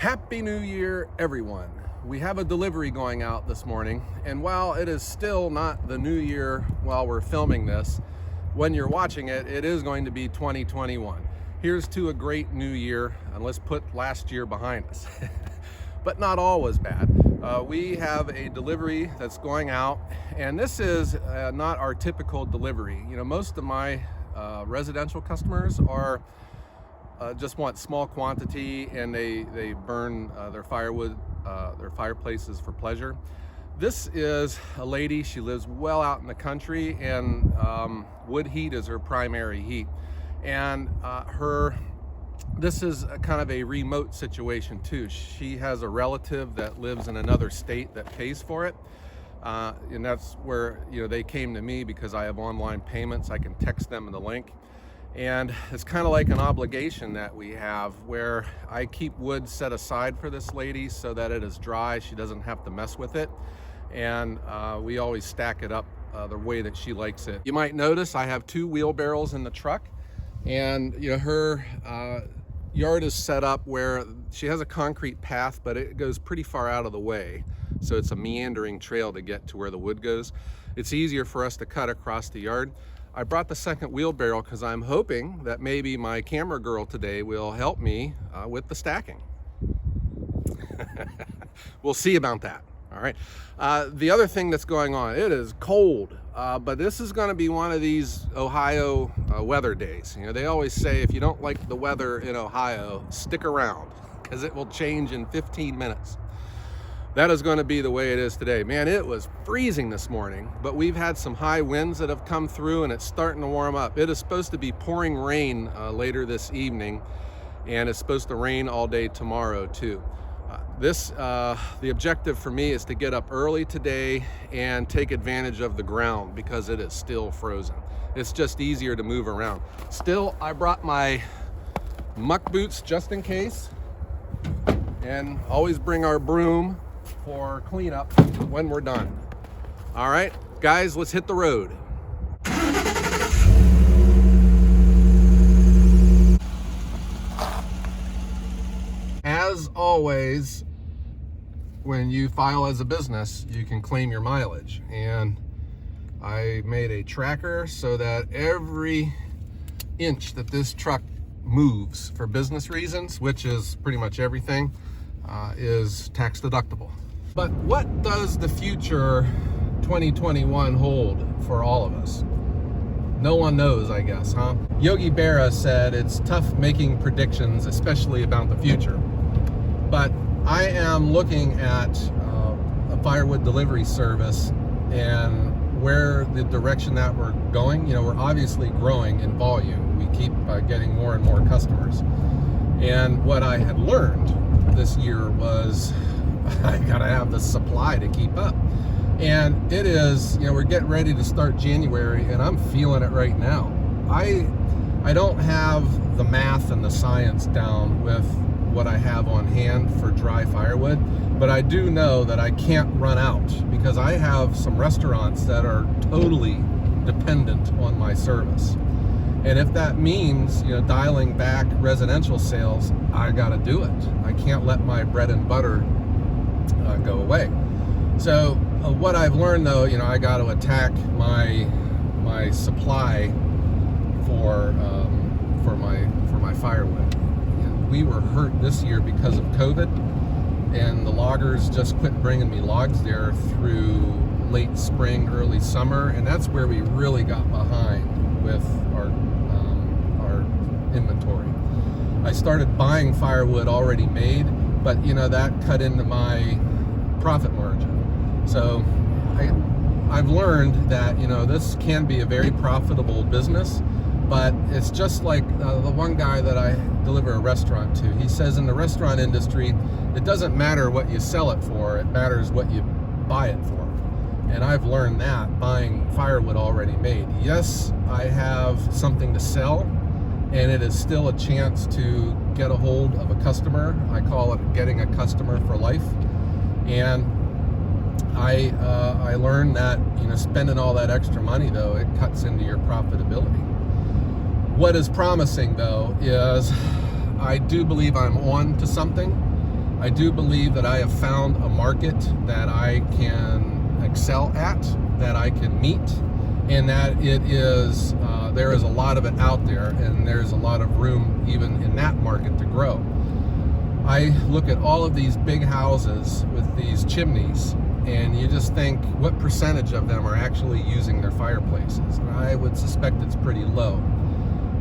Happy New Year, everyone. We have a delivery going out this morning, and while it is still not the new year while we're filming this, when you're watching it, it is going to be 2021. Here's to a great new year, and let's put last year behind us. But not all was bad. We have a delivery that's going out, and this is not our typical delivery. You know, most of my residential customers are just want small quantity, and they burn their firewood, their fireplaces for pleasure. This is a lady, she lives well out in the country, and wood heat is her primary heat. And this is a kind of a remote situation too. She has a relative that lives in another state that pays for it. And that's where, you know, they came to me because I have online payments. I can text them the link. And it's kind of like an obligation that we have where I keep wood set aside for this lady so that it is dry. She doesn't have to mess with it. And we always stack it up the way that she likes it. You might notice I have 2 wheelbarrows in the truck, and you know, her yard is set up where she has a concrete path, but it goes pretty far out of the way. So it's a meandering trail to get to where the wood goes. It's easier for us to cut across the yard. I brought the second wheelbarrow because I'm hoping that maybe my camera girl today will help me with the stacking. We'll see about that. All right. The other thing that's going on, it is cold, but this is going to be one of these Ohio weather days. You know, they always say if you don't like the weather in Ohio, stick around because it will change in 15 minutes. That is going to be the way it is today. Man, it was freezing this morning, but we've had some high winds that have come through, and it's starting to warm up. It is supposed to be pouring rain later this evening, and it's supposed to rain all day tomorrow too. The objective for me is to get up early today and take advantage of the ground because it is still frozen. It's just easier to move around. Still, I brought my muck boots just in case, and always bring our broom for cleanup when we're done. All right, guys, let's hit the road. As always, when you file as a business, you can claim your mileage. And I made a tracker so that every inch that this truck moves for business reasons, which is pretty much everything, is tax deductible. But what does the future 2021 hold for all of us? No one knows, I guess, huh? Yogi Berra said it's tough making predictions, especially about the future. But I am looking at a firewood delivery service and where the direction that we're going. You know, we're obviously growing in volume. We keep getting more and more customers. And what I had learned this year was I gotta have the supply to keep up. And it is, you know, we're getting ready to start January, and I'm feeling it right now. I don't have the math and the science down with what I have on hand for dry firewood, but I do know that I can't run out because I have some restaurants that are totally dependent on my service. And if that means, you know, dialing back residential sales, I gotta do it. I can't let my bread and butter go away. So what I've learned though, you know, I got to attack my supply for my firewood. And we were hurt this year because of COVID, and the loggers just quit bringing me logs there through late spring, early summer, and that's where we really got behind with our inventory. I started buying firewood already made, but you know, that cut into my profit margin. So I've learned that, you know, this can be a very profitable business, but it's just like the one guy that I deliver a restaurant to. He says in the restaurant industry, it doesn't matter what you sell it for, it matters what you buy it for. And I've learned that buying firewood already made. Yes, I have something to sell, and it is still a chance to get a hold of a customer. I call it getting a customer for life. And I learned that, you know, spending all that extra money though, it cuts into your profitability. What is promising though is I do believe I'm on to something, I do believe that I have found a market that I can excel at, that I can meet, and that it is there is a lot of it out there, and there's a lot of room even in that market to grow. I look at all of these big houses with these chimneys, and you just think, what percentage of them are actually using their fireplaces? And I would suspect it's pretty low.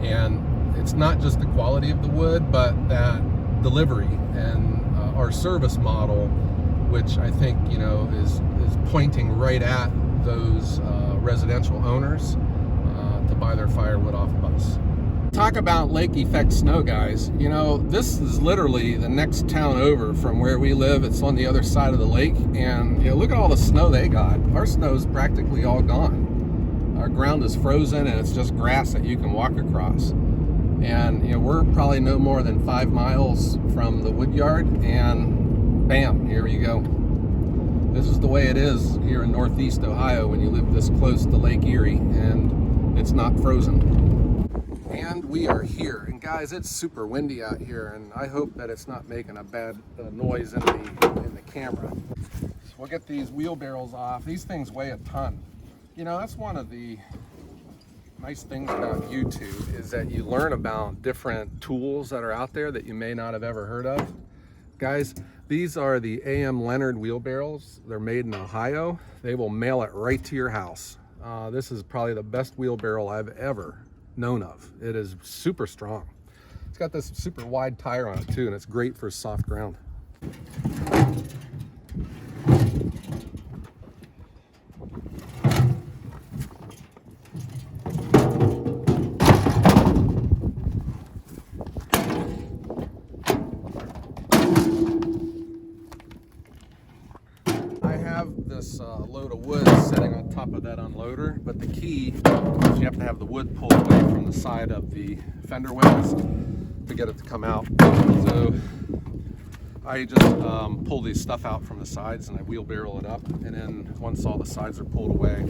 And it's not just the quality of the wood, but that delivery and our service model, which I think, you know, is pointing right at those residential owners to buy their firewood off of us. Talk about lake effect snow, guys. You know, this is literally the next town over from where we live. It's on the other side of the lake, and you know, look at all the snow they got. Our snow's practically all gone. Our ground is frozen, and it's just grass that you can walk across. And you know, we're probably no more than 5 miles from the wood yard, and bam, here you go. This is the way it is here in Northeast Ohio when you live this close to Lake Erie and it's not frozen. And we are here, and guys, it's super windy out here, and I hope that it's not making a bad noise in the camera. So we'll get these wheelbarrows off. These things weigh a ton. You know, that's one of the nice things about YouTube, is that you learn about different tools that are out there that you may not have ever heard of. Guys, these are the AM Leonard wheelbarrows. They're made in Ohio. They will mail it right to your house. This is probably the best wheelbarrow I've ever known of. It is super strong. It's got this super wide tire on it too, and it's great for soft ground. This load of wood sitting on top of that unloader, but the key is you have to have the wood pulled away from the side of the fender wells to get it to come out. So I just pull these stuff out from the sides and I wheelbarrow it up, and then once all the sides are pulled away,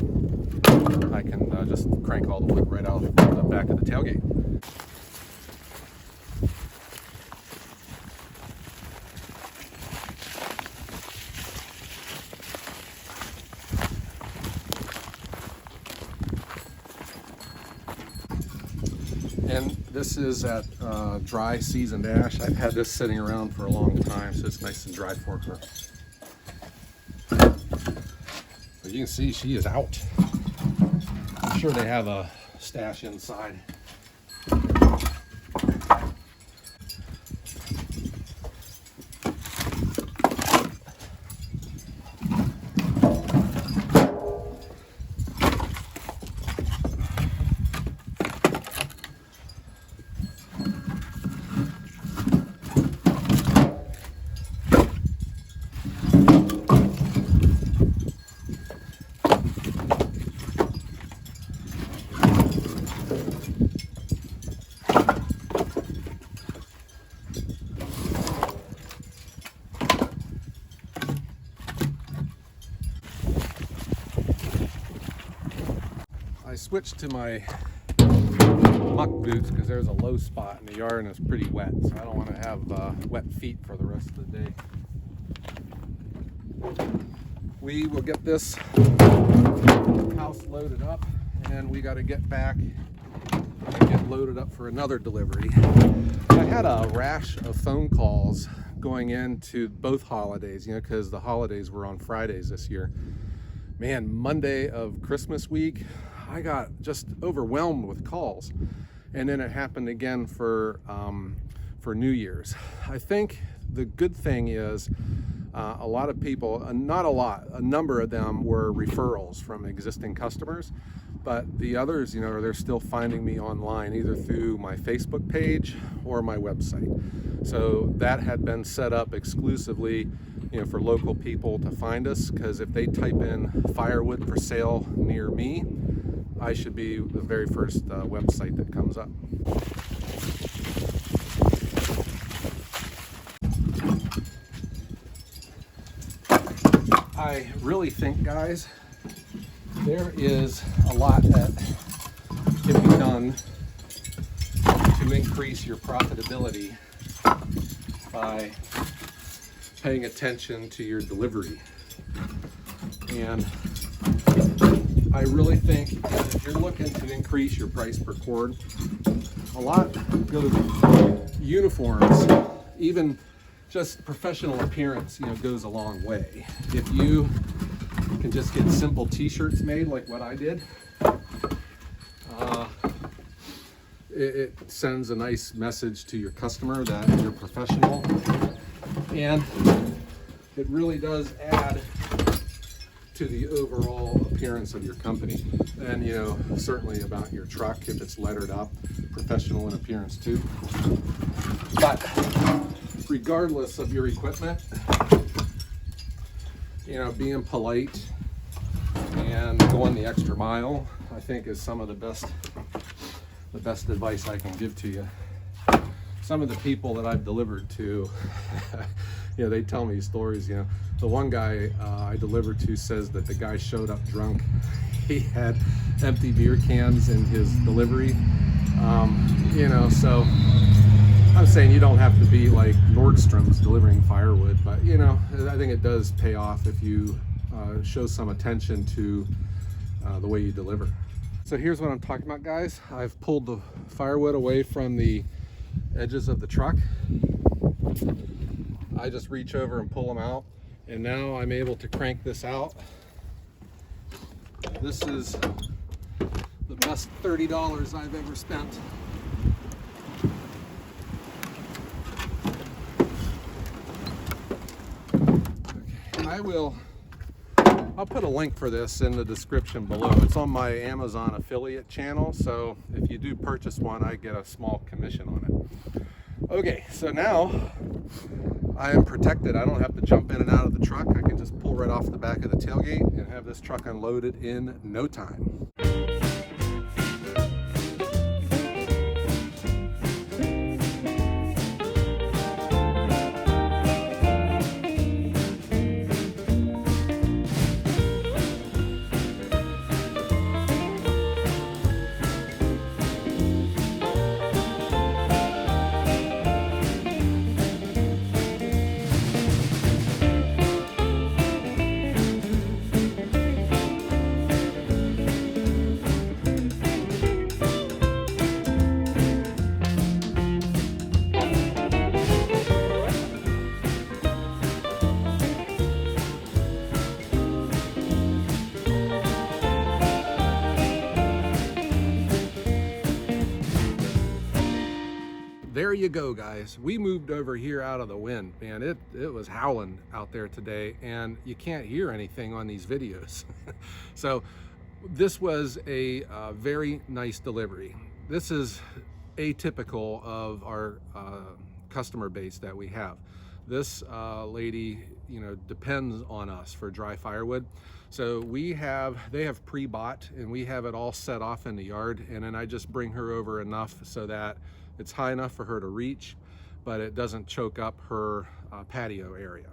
I can just crank all the wood right out of the back of the tailgate. And this is that dry seasoned ash. I've had this sitting around for a long time, so it's nice and dry for her. But you can see she is out. I'm sure they have a stash inside. I switched to my muck boots because there's a low spot in the yard and it's pretty wet, so I don't want to have wet feet for the rest of the day. We will get this house loaded up, and we got to get back and get loaded up for another delivery. I had a rash of phone calls going into both holidays, you know, because the holidays were on Fridays this year. Man, Monday of Christmas week, I got just overwhelmed with calls, and then it happened again for New Year's. I think the good thing is a lot of people, not a lot, a number of them were referrals from existing customers, but the others, you know, they're still finding me online either through my Facebook page or my website. So that had been set up exclusively, you know, for local people to find us, because if they type in firewood for sale near me, I should be the very first website that comes up. I really think, guys, there is a lot that can be done to increase your profitability by paying attention to your delivery. And I really think that if you're looking to increase your price per cord, a lot goes uniforms, even just professional appearance, goes a long way. If you can just get simple t-shirts made like what I did, it sends a nice message to your customer that you're professional, and it really does add to the overall appearance of your company. And certainly about your truck, if it's lettered up, professional in appearance too. But regardless of your equipment, being polite and going the extra mile, I think is some of the best advice I can give to you. Some of the people that I've delivered to, they tell me stories. The one guy I delivered to says that the guy showed up drunk. He had empty beer cans in his delivery. So I'm saying you don't have to be like Nordstrom's delivering firewood, but I think it does pay off if you show some attention to the way you deliver. So here's what I'm talking about, guys. I've pulled the firewood away from the edges of the truck. I just reach over and pull them out, and now I'm able to crank this out. This is the best $30 I've ever spent. Okay, I'll put a link for this in the description below. It's on my Amazon affiliate channel, so if you do purchase one, I get a small commission on it. Okay, so now I am protected. I don't have to jump in and out of the truck. I can just pull right off the back of the tailgate and have this truck unloaded in no time. There you go, guys. We moved over here out of the wind, man. It was howling out there today, and you can't hear anything on these videos. So this was a very nice delivery. This is atypical of our customer base that we have. This lady, depends on us for dry firewood. So they have pre-bought, and we have it all set off in the yard, and then I just bring her over enough so that it's high enough for her to reach, but it doesn't choke up her patio area.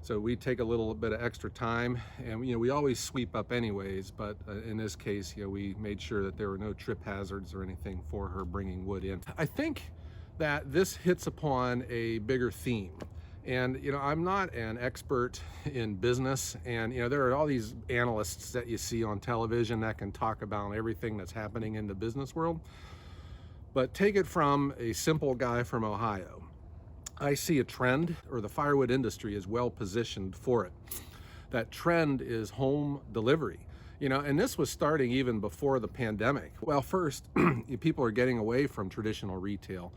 So we take a little bit of extra time, and we always sweep up anyways, but in this case, we made sure that there were no trip hazards or anything for her bringing wood in. I think that this hits upon a bigger theme. And I'm not an expert in business, and there are all these analysts that you see on television that can talk about everything that's happening in the business world. But take it from a simple guy from Ohio. I see a trend, or the firewood industry is well positioned for it. That trend is home delivery. And this was starting even before the pandemic. Well, first, people are getting away from traditional retail.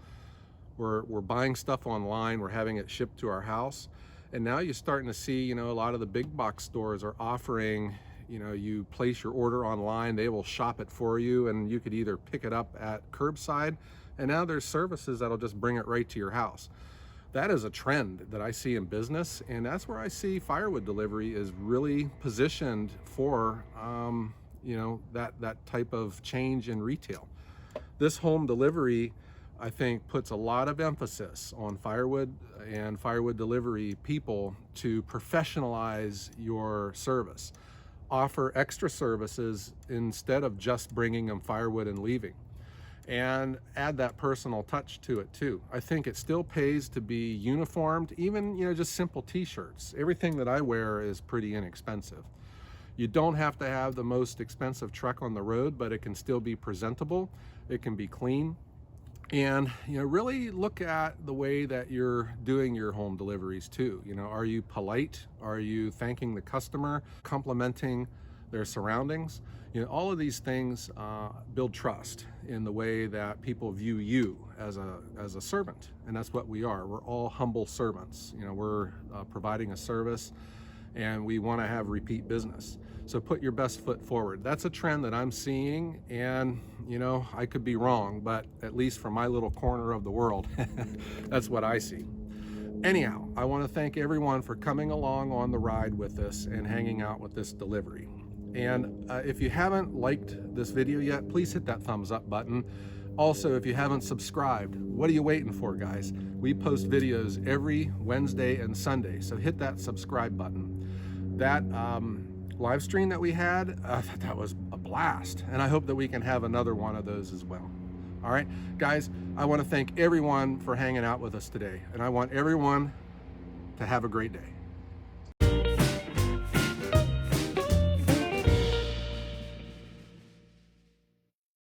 We're buying stuff online, we're having it shipped to our house. And now you're starting to see, a lot of the big box stores are offering, you place your order online, they will shop it for you, and you could either pick it up at curbside, and now there's services that'll just bring it right to your house. That is a trend that I see in business, and that's where I see firewood delivery is really positioned for, that type of change in retail. This home delivery, I think, puts a lot of emphasis on firewood and firewood delivery people to professionalize your service. Offer extra services instead of just bringing them firewood and leaving. and add that personal touch to it too. I think it still pays to be uniformed, even, you know, just simple t-shirts. Everything that I wear is pretty inexpensive. You don't have to have the most expensive truck on the road, but it can still be presentable. It can be clean. And, you know, really look at the way that you're doing your home deliveries too. You know, are you polite? Are you thanking the customer, complimenting their surroundings? You know, all of these things build trust in the way that people view you as a servant. And that's what we are. We're all humble servants. You know, we're providing a service, and we want to have repeat business. So put your best foot forward. That's a trend that I'm seeing, and you know, I could be wrong, but at least from my little corner of the world, that's what I see. Anyhow, I want to thank everyone for coming along on the ride with us and hanging out with this delivery. And if you haven't liked this video yet, please hit that thumbs up button. Also, if you haven't subscribed, what are you waiting for, guys? We post videos every Wednesday and Sunday, so hit that subscribe button. That live stream that we had, that was a blast, and I hope that we can have another one of those as well. All right, guys, I want to thank everyone for hanging out with us today, and I want everyone to have a great day.